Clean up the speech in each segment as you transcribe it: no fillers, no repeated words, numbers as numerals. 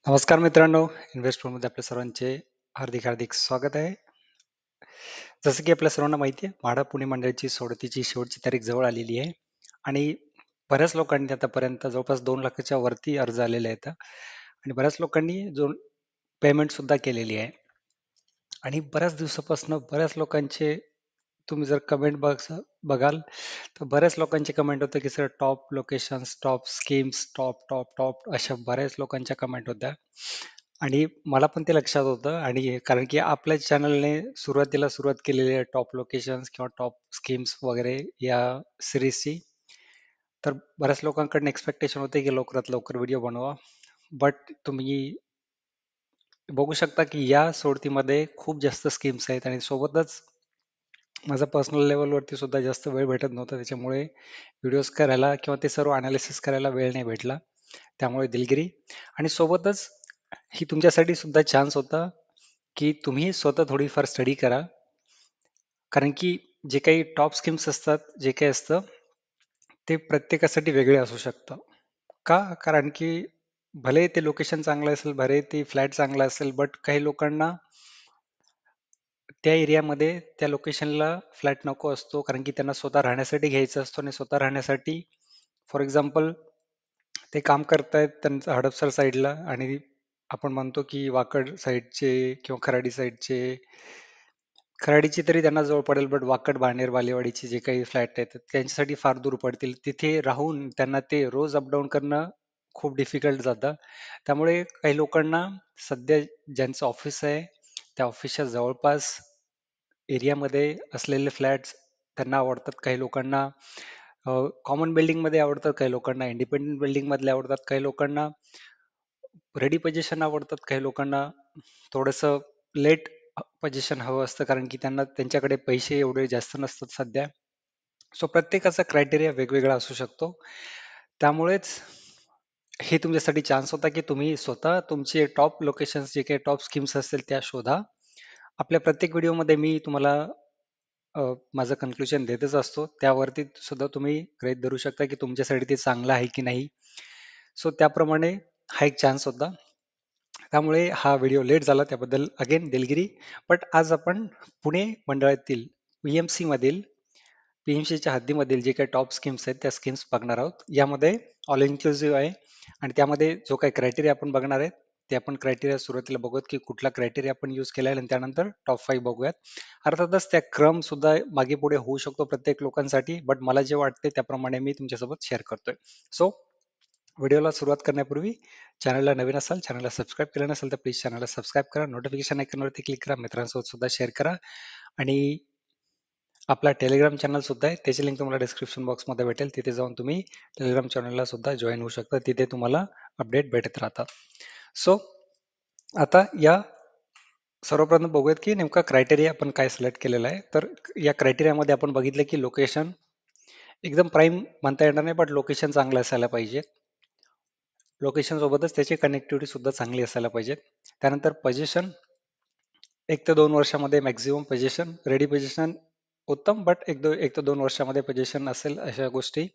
नमस्कार मित्रांनो, इन्व्हेस्टमेंटमध्ये आपल्या सर्वांचे हार्दिक हार्दिक स्वागत आहे. जसं की आपल्या सर्वांना माहिती आहे, म्हाडा पुणे मंडळाची सोडतीची शेवटची तारीख जवळ आलेली आहे आणि बऱ्याच लोकांनी आतापर्यंत जवळपास 2 लाखाच्या वरती अर्ज आलेले आहेत आणि बऱ्याच लोकांनी जो पेमेंट सुद्धा केलेली आहे आणि बऱ्याच दिवसापासून बऱ्याच लोकांचे तुम्ही जर कमेंट बघाल तर बऱ्याच लोकांचे कमेंट होते की sir top locations, top schemes, top top top अशा बऱ्याच लोकांच्या कमेंट होत्या. आणि मला पण ते लक्षात होतं आणि कारण की आपल्या चॅनलने सुरुवातीला सुरुवात केलेली आहे टॉप लोकेशन्स किंवा टॉप स्कीम्स वगैरे या सिरीजची. तर बऱ्याच लोकांकडून एक्सपेक्टेशन होते की लवकरात लवकर व्हिडिओ बनवा. बट तुम्ही बघू शकता की या सोडतीमध्ये खूप जास्त स्कीम्स आहेत आणि सोबतच माझा पर्सनल लेवलवरती सुद्धा जास्त वेळ भेटत नव्हता. त्याच्यामुळे व्हिडिओज करायला किंवा ते सर्व अनालिसिस करायला वेळ नाही भेटला. त्यामुळे दिलगिरी आणि सोबतच ही तुमच्यासाठी सुद्धा चान्स होता की तुम्ही स्वतः थोडीफार स्टडी करा. कारण की जे काही टॉप स्कीम्स असतात, जे काही असतं, ते प्रत्येकासाठी वेगळे असू शकतं. का? कारण की भले ते लोकेशन चांगलं असेल, भले ते फ्लॅट चांगला असेल, बट काही लोकांना त्या एरियामध्ये, त्या लोकेशनला फ्लॅट नको असतो. कारण की त्यांना स्वतः राहण्यासाठी घ्यायचा असतो आणि स्वतः राहण्यासाठी फॉर एक्झाम्पल ते काम करतायत त्यांचं हडपसर साईडला आणि आपण म्हणतो की वाकड साईडचे किंवा खराडी साईडचे खराडीची तरी त्यांना जवळ पडेल, बट वाकड, बाणेर, बालेवाडीचे जे काही फ्लॅट आहेत, त्यांच्यासाठी फार दूर पडतील. तिथे राहून त्यांना ते रोज अपडाऊन करणं खूप डिफिकल्ट जातं. त्यामुळे काही लोकांना सध्या ज्यांचं ऑफिस आहे, त्या ऑफिसच्या जवळपास एरियामध्ये असलेले फ्लॅट्स त्यांना आवडतात. काही लोकांना कॉमन बिल्डिंगमध्ये आवडतात, काही लोकांना इंडिपेंडंट बिल्डिंगमधले आवडतात, काही लोकांना रेडी पोझिशन आवडतात, काही लोकांना थोडंसं लेट पोझिशन हवं असतं कारण की त्यांना त्यांच्याकडे पैसे एवढे जास्त नसतात सध्या. सो प्रत्येकाचा क्रायटेरिया वेगवेगळा असू शकतो. त्यामुळेच हे तुमच्यासाठी चान्स होता की तुम्ही स्वतः तुमचे टॉप लोकेशन्स जे काही टॉप स्कीम्स असतील त्या शोधा. आपल्या प्रत्येक व्हिडिओमध्ये मी तुम्हाला माझं कन्क्लुजन देतच असतो. त्यावरती सुद्धा तुम्ही गृहीत धरू शकता की तुमच्यासाठी ते चांगलं आहे की नाही. सो त्याप्रमाणे हा एक चान्स होता. त्यामुळे हा व्हिडिओ लेट झाला त्याबद्दल अगेन दिलगिरी. बट आज आपण पुणे मंडळातील पीएमसी मधील पीएमसीच्या हद्दीमधील जे काही टॉप स्कीम्स आहेत त्या स्कीम्स बघणार आहोत. यामध्ये ऑल इन्क्लुसिव्ह आहे आणि त्यामध्ये जो काही क्रायटेरिया आपण बघणार आहे ते आपण क्रायटेरिया सुरुवातीला बघूयात की कुठला क्रायटेरिया आपण यूज केला आहे आणि त्यानंतर टॉप 5 बघूयात. अर्थातच त्या क्रम सुद्धा मागे पुढे होऊ शकतो प्रत्येक लोकांसाठी, बट मला जे वाटते त्याप्रमाणे मी तुमच्यासोबत शेअर करतोय. सो व्हिडिओला सुरुवात करण्यापूर्वी चॅनलला नवीन असाल, चॅनलला सबस्क्राईब केलं नसेल तर प्लीज चॅनलला सबस्क्राईब करा, नोटिफिकेशन आयकॉनवरती क्लिक करा, मित्रांसोबत सुद्धा शेअर करा आणि आपला टेलिग्राम चॅनल सुद्धा आहे, त्याची लिंक तुम्हाला डिस्क्रिप्शन बॉक्समध्ये भेटेल. तिथे जाऊन तुम्ही टेलिग्राम चॅनलला सुद्धा जॉईन होऊ शकता. तिथे तुम्हाला अपडेट भेटत राहतात. सो आता या सर्वप्रथम बघूयात की नेमका क्रायटेरिया आपण काय सिलेक्ट केलेला आहे. तर या क्रायटेरियामध्ये आपण बघितलं की लोकेशन एकदम प्राईम म्हणता येणार नाही, बट लोकेशन चांगलं असायला पाहिजे. लोकेशन सोबतच त्याची कनेक्टिव्हिटी सुद्धा चांगली असायला पाहिजे. त्यानंतर पोझिशन 1 ते 2 वर्षामध्ये मॅक्झिमम पोझिशन, रेडी पोझिशन उत्तम, बट 1 ते 2 वर्षामध्ये पोझिशन असेल अशा गोष्टी.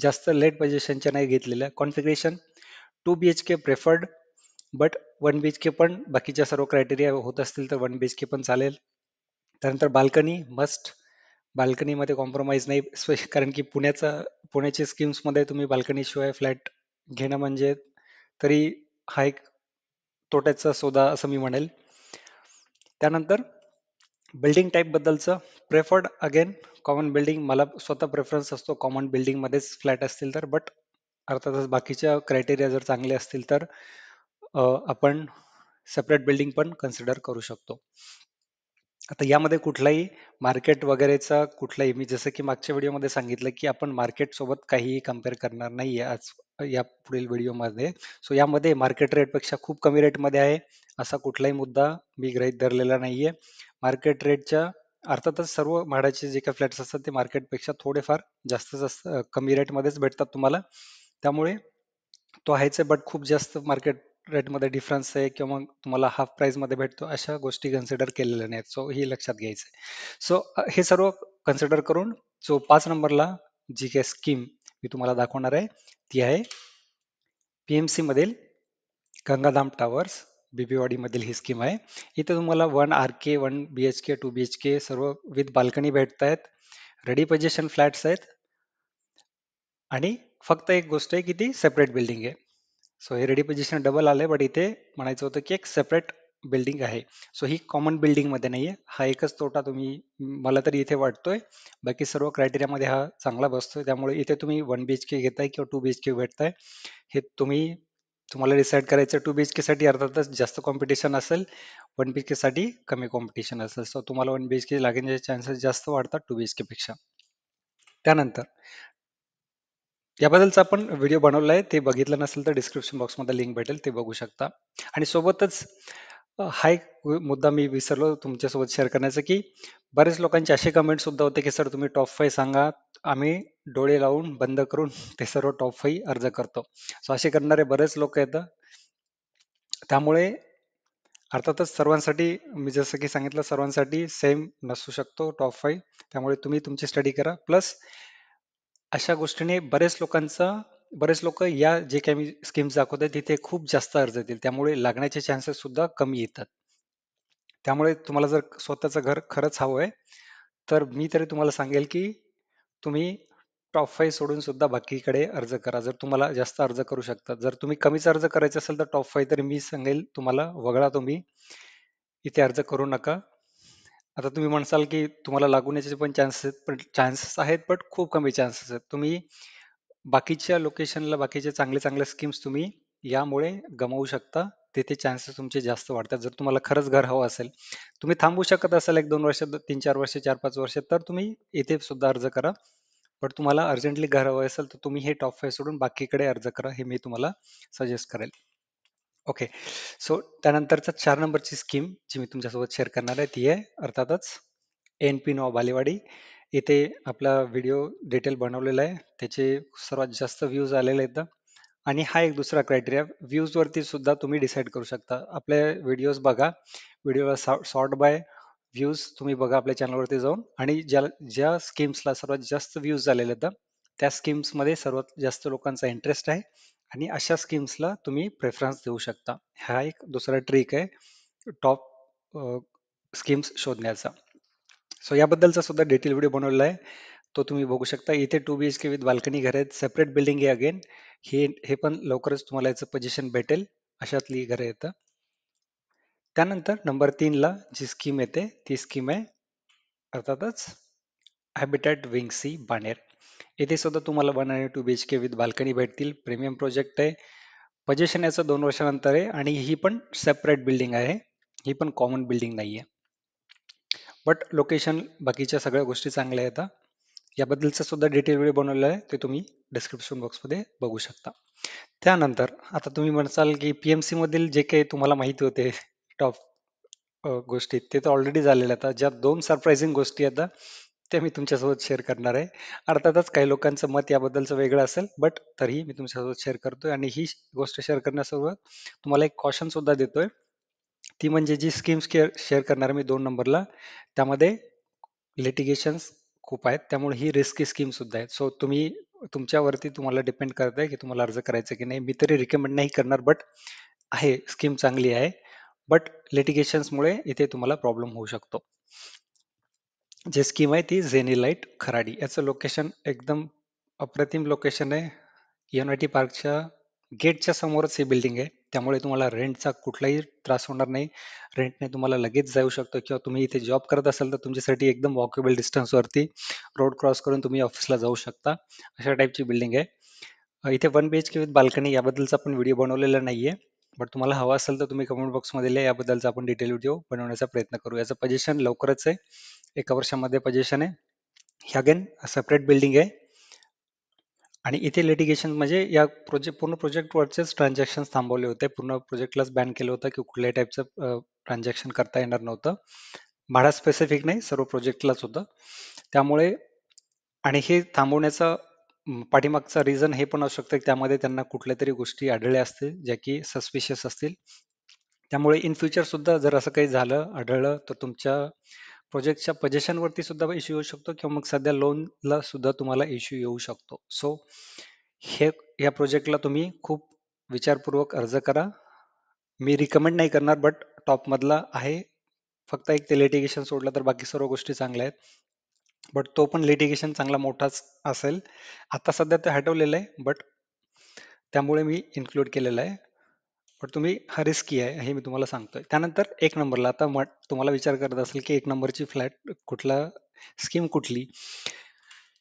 जास्त लेट पोझिशनच्या नाही घेतलेल्या. Configuration 2 BHK preferred, but 1 BHK पण बाकीच्या सर्व क्रायटेरिया होत असतील तर 1 BHK पण चालेल. त्यानंतर बाल्कनी मस्ट, बाल्कनीमध्ये कॉम्प्रोमाइज नाही. कारण की पुण्याच्या स्कीम्समध्ये तुम्ही बाल्कनी शिवाय फ्लॅट घेणं म्हणजे तरी हा एक तोट्याचा सौदा असं मी म्हणेल. त्यानंतर बिल्डिंग टाईप बद्दलचं प्रेफर्ड अगेन कॉमन बिल्डिंग. मला स्वतः प्रेफरन्स असतो कॉमन बिल्डिंग मध्येच फ्लॅट असतील तर, बट अर्थातच बाकीच्या क्रायटेरिया जर चांगले असतील तर आपण सेपरेट बिल्डिंग पण कन्सिडर करू शकतो. आता यामध्ये कुठलाही मार्केट वगैरेचा कुठलाही, मी जसं की मागच्या व्हिडिओमध्ये सांगितलं की आपण मार्केट सोबत काहीही कम्पेअर करणार नाहीये आज या पुढील व्हिडिओमध्ये. सो यामध्ये मार्केट रेटपेक्षा खूप कमी रेटमध्ये आहे असा कुठलाही मुद्दा मी गृहीत धरलेला नाहीये. मार्केट रेटच्या अर्थातच सर्व म्हाडाचे जे काही फ्लॅट्स असतात ते मार्केटपेक्षा थोडेफार जास्त कमी रेटमध्येच भेटतात तुम्हाला. त्यामुळे तो आहेच आहे, बट खूप जास्त मार्केट रेटमध्ये डिफरन्स आहे किंवा मग तुम्हाला हाफ प्राइसमध्ये भेटतो अशा गोष्टी कन्सिडर केलेल्या नाहीत. सो ही लक्षात घ्यायचं आहे. सो हे सर्व कन्सिडर करून जो 5 नंबरला जी काही स्कीम मी तुम्हाला दाखवणार आहे ती आहे पीएमसी मधील गंगाधाम टावर्स बीबीवाडी मधील ही स्कीम आहे. इथे तुम्हाला 1 RK 1 BHK 2 BHK सर्व विथ बाल्कनी भेटतायत. रेडी पोझिशन फ्लॅट्स आहेत आणि फक्त एक गोष्ट आहे की ती सेपरेट बिल्डिंग आहे. सो हे रेडी पोझिशन डबल आले, बट इथे म्हणायचं होतं की एक सेपरेट बिल्डिंग आहे. सो ही कॉमन बिल्डिंग मध्ये नाहीये. हा एकच तोटा तुम्ही मला तरी इथे वाटतोय. बाकी सर्व क्रायटेरिया मध्ये हा चांगला बसतोय. त्यामुळे इथे तुम्ही 1 BHK घेताय किंवा 2 BHK भेटताय, हे तुम्हाला डिसाईड करायचं. 2 BHK साठी अर्थातच जास्त कॉम्पिटिशन असेल, 1 BHK साठी कमी कॉम्पिटिशन असेल. सो तुम्हाला 1 BHK लागण्याचे चान्सेस जास्त वाढतात 2 BHK पेक्षा. त्यानंतर याबद्दलचा आपण व्हिडिओ बनवला आहे, ते बघितलं नसेल तर डिस्क्रिप्शन बॉक्समध्ये लिंक भेटेल, ते बघू शकता. आणि सोबतच हा एक मुद्दा मी विसरलो तुमच्यासोबत शेअर करण्याचा, की बरेच लोकांचे असे कमेंट सुद्धा होते की सर तुम्ही टॉप 5 सांगा, आम्ही डोळे लावून बंद करून ते सर्व टॉप 5 अर्ज करतो. सो असे करणारे बरेच लोक आहेत. त्यामुळे अर्थातच सर्वांसाठी मी जसं की सांगितलं, सर्वांसाठी सेम नसू शकतो टॉप 5. त्यामुळे तुम्ही तुमची स्टडी करा. प्लस अशा गोष्टीने बरेच लोक या जे काही मी स्कीम्स दाखवते तिथे खूप जास्त अर्ज येतील, त्यामुळे लागण्याचे चान्सेस सुद्धा कमी येतात. त्यामुळे तुम्हाला जर स्वतःचं घर खरंच हवं आहे, तर मी तरी तुम्हाला सांगेल की तुम्ही टॉप 5 सोडून सुद्धा बाकीकडे अर्ज करा, जर तुम्हाला जास्त अर्ज करू शकता. जर तुम्ही कमीच अर्ज करायचे असेल तर टॉप 5 तरी मी सांगेल तुम्हाला वगळा, तुम्ही इथे अर्ज करू नका. आता तुम्ही म्हणसाल की तुम्हाला लागून याचे पण चान्सेस आहेत, बट खूप कमी चान्सेस आहेत. तुम्ही बाकीच्या लोकेशनला बाकीचे चांगले चांगले स्कीम्स तुम्ही यामुळे गमावू शकता. तिथे चान्सेस तुमचे जास्त वाढतात. जर तुम्हाला खरंच घर हवं असेल, तुम्ही थांबू शकत असाल 1-2 वर्ष, 3-4 वर्ष, 4-5 वर्ष, तर तुम्ही इथे सुद्धा अर्ज करा. पण तुम्हाला अर्जंटली घर हवं असेल तर तुम्ही हे टॉप 5 सोडून बाकीकडे अर्ज करा, हे मी तुम्हाला सजेस्ट करेल. ओके. सो त्यानंतरचा 4 नंबरची स्कीम जी मी तुमच्यासोबत शेअर करणार आहे ती आहे अर्थातच ANP नॉ बालेवाडी. इथे आपला व्हिडिओ डिटेल बनवलेला आहे, त्याचे सर्वात जास्त व्ह्यूज आलेले आहेत. आणि हा एक दुसरा क्रायटेरिया, व्ह्यूज वरती सुद्धा तुम्ही डिसाईड करू शकता. आपले व्हिडिओज बघा, व्हिडिओला सॉर्ट बाय व्ह्यूज तुम्ही बघा आपल्या चॅनलवरती जाऊन, आणि ज्या स्कीम्सला सर्वात जास्त व्ह्यूज आलेले आहेत त्या स्कीम्समध्ये सर्वात जास्त लोकांचा इंटरेस्ट आहे, आणि अशा स्कीम्सला तुम्ही प्रेफरन्स देऊ शकता. हा एक दुसरा ट्रिक आहे टॉप स्कीम्स शोधण्याचा. सो याबद्दलचा सुद्धा डिटेल व्हिडिओ बनवलेला आहे, तो तुम्ही बघू शकता. इथे 2 BHK विथ बाल्कनी घर आहेत, सेपरेट बिल्डिंग आहे अगेन. हे पण लवकरच तुम्हाला याचं पोझिशन भेटेल, अशातली घरं येतं. त्यानंतर नंबर 3 ला जी स्कीम येते ती स्कीम आहे अर्थातच हॅबिटॅट विंग सी बाणेर. येथे सुद्धा तुम्हाला 1 आणि 2 BHK विथ बाल्कनी भेटतील. प्रीमियम प्रोजेक्ट आहे. पोझिशन याचं 2 वर्षानंतर आहे, आणि ही पण सेपरेट बिल्डिंग आहे, ही पण कॉमन बिल्डिंग नाहीये. बट लोकेशन बाकीच्या सगळ्या गोष्टी चांगल्या आहेत. याबद्दलचा सुद्धा डिटेल व्हिडिओ बनवलेला आहे, ते तुम्ही डिस्क्रिप्शन बॉक्समध्ये बघू शकता. त्यानंतर आता तुम्ही म्हणसाल की PMC मधील जे काही तुम्हाला माहिती होते टॉप गोष्टी, ते तर ऑलरेडी झालेल्या आहेत. ज्या 2 सरप्राइझिंग गोष्टी आहेत त्या मी तुमच्यासोबत शेअर करणार आहे. अर्थातच काही लोकांचं मत याबद्दलचं वेगळं असेल, बट तरीही मी तुमच्यासोबत शेअर करतोय, आणि ही गोष्ट शेअर करण्यासोबत तुम्हाला एक कॉशन सुद्धा देतोय. ती म्हणजे जी स्कीम शेअर करणार मी 2 नंबरला, त्यामध्ये लिटिगेशन्स खूप आहेत, त्यामुळे ही रिस्की स्कीम सुद्धा आहे. सो तुमच्यावरती तुम्हाला डिपेंड करत आहे की तुम्हाला अर्ज करायचा की नाही. मी तरी रिकमेंड नाही करणार, बट आहे स्कीम चांगली आहे, बट लिटिगेशन्समुळे इथे तुम्हाला प्रॉब्लेम होऊ शकतो. जे स्कीम आहे ती झेनिलाइट खराडी. याचं लोकेशन एकदम अप्रतिम लोकेशन आहे. युनायटी पार्कच्या गेटच्या समोरच ही बिल्डिंग आहे, त्यामुळे तुम्हाला रेंटचा कुठलाही त्रास होणार नाही. रेंटने तुम्हाला लगेच जाऊ शकतो, किंवा तुम्ही इथे जॉब करत असाल तर तुमच्यासाठी एकदम वॉकेबल डिस्टन्सवरती रोड क्रॉस करून तुम्ही ऑफिसला जाऊ शकता, अशा टाईपची बिल्डिंग आहे. इथे 1 BHK विथ बाल्कनी याबद्दलचा पण व्हिडिओ बनवलेला नाहीये, बट तुम्हाला हवा असेल तर तुम्ही कमेंट बॉक्समध्ये लिहा, याबद्दलचा आपण डिटेल व्हिडिओ बनवण्याचा प्रयत्न करू. याचं पोझिशन लवकरच आहे, 1 वर्षामध्ये पोझिशन आहे. ही अगेन सेपरेट बिल्डिंग आहे, आणि इथे लिटिगेशन म्हणजे या पूर्ण प्रोजेक्टवरचेच ट्रान्झॅक्शन थांबवले होते. पूर्ण प्रोजेक्टलाच बॅन केलं होतं की कुठल्याही टाईपचं ट्रान्झॅक्शन करता येणार नव्हतं. भाडा स्पेसिफिक नाही, सर्व प्रोजेक्टलाच होतं. त्यामुळे, आणि हे थांबवण्याचा पाठीमागचा रिझन हे पण असू शकतं की त्यामध्ये त्यांना कुठल्या तरी गोष्टी आढळल्या असतील ज्या की सस्पिशियस असतील. त्यामुळे इन फ्युचर सुद्धा जर असं काही झालं, आढळलं, तर तुमच्या प्रोजेक्टच्या पोझिशनवरती सुद्धा इश्यू येऊ शकतो, किंवा मग सध्या लोनला सुद्धा तुम्हाला इश्यू येऊ शकतो. सो हे या प्रोजेक्टला तुम्ही खूप विचारपूर्वक अर्ज करा, मी रिकमेंड नाही करणार, बट टॉपमधला आहे. फक्त एक ते लिटिगेशन सोडलं तर बाकी सर्व गोष्टी चांगल्या आहेत. बट तो पण लिटिगेशन चांगला मोठाच असेल. आता सध्या ते हटवलेलं आहे, बट त्यामुळे मी इन्क्लूड केलेलं आहे. पण तुम्ही हा रिस्की आहे हे मी तुम्हाला सांगतोय. त्यानंतर एक नंबरला आता तुम्हाला विचार करत असेल की एक नंबरची फ्लॅट कुठला स्कीम कुठली,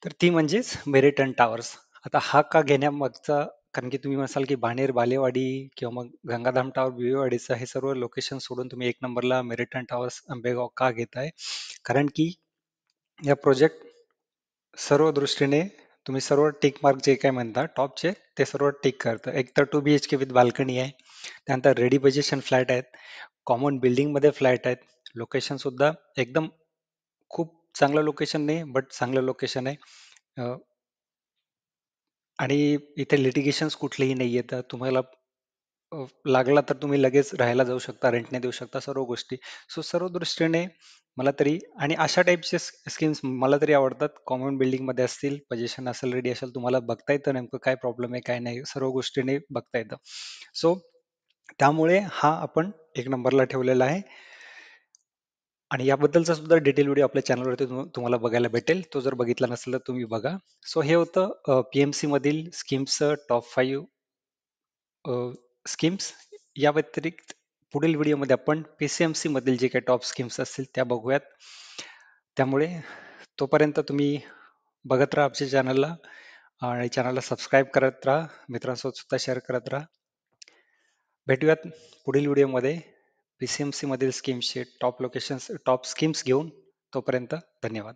तर ती म्हणजेच मेरिटन टावर्स. आता हा का घेण्यामागचा, कारण की तुम्ही म्हणाल की बाणेर बालेवाडी किंवा मग गंगाधाम टॉवर बिवेवाडीचं हे सर्व लोकेशन सोडून तुम्ही एक नंबरला मेरिटन टावर्स आंबेगाव का घेताय, कारण की या प्रोजेक्ट सर्व दृष्टीने तुम्ही सर्व टिक मार्क जे काय म्हणता टॉपचे ते सर्व टिक करतं. एक तर 2 BHK विथ बाल्कनी आहे, त्यानंतर रेडी पोझिशन फ्लॅट आहेत, कॉमन बिल्डिंग मध्ये फ्लॅट आहेत, लोकेशन सुद्धा एकदम खूप चांगलं लोकेशन नाही बट चांगलं लोकेशन आहे. अं, आणि इथे लिटिगेशन्स कुठलेही नाहीये, तर तुम्हाला लागला तर तुम्ही लगेच राहायला जाऊ शकता, रेंटने देऊ शकता, सर्व गोष्टी. सो सर्व दृष्टीने मला तरी, आणि अशा टाईपचे स्कीम्स मला तरी आवडतात. कॉमन बिल्डिंग मध्ये असतील, पोझिशन असेल, रेडी असेल, तुम्हाला बघता येतं नेमकं काय प्रॉब्लेम आहे काय नाही, सर्व गोष्टीने बघता येतं. सो त्यामुळे हा आपण एक नंबरला ठेवलेला आहे. आणि याबद्दलचा सुद्धा डिटेल व्हिडिओ आपल्या चॅनलवरती तुम्हाला बघायला भेटेल. तो जर बघितला नसेल तर तुम्ही बघा. सो हे होतं PMC मधील स्कीम्सचं टॉप 5 स्कीम्स. या व्यतिरिक्त पुढील व्हिडिओमध्ये आपण PCMC मधील जे काही टॉप स्कीम्स असतील त्या बघूयात. त्यामुळे तोपर्यंत तुम्ही बघत राहा आमच्या चॅनलला, आणि चॅनलला सबस्क्राईब करत राहा, मित्रांसोबत सुद्धा शेअर करत राहा. भेटूयात पुढील व्हिडिओमध्ये PCMC मधील स्कीम्सचे टॉप लोकेशन्स टॉप स्कीम्स घेऊन. तोपर्यंत धन्यवाद.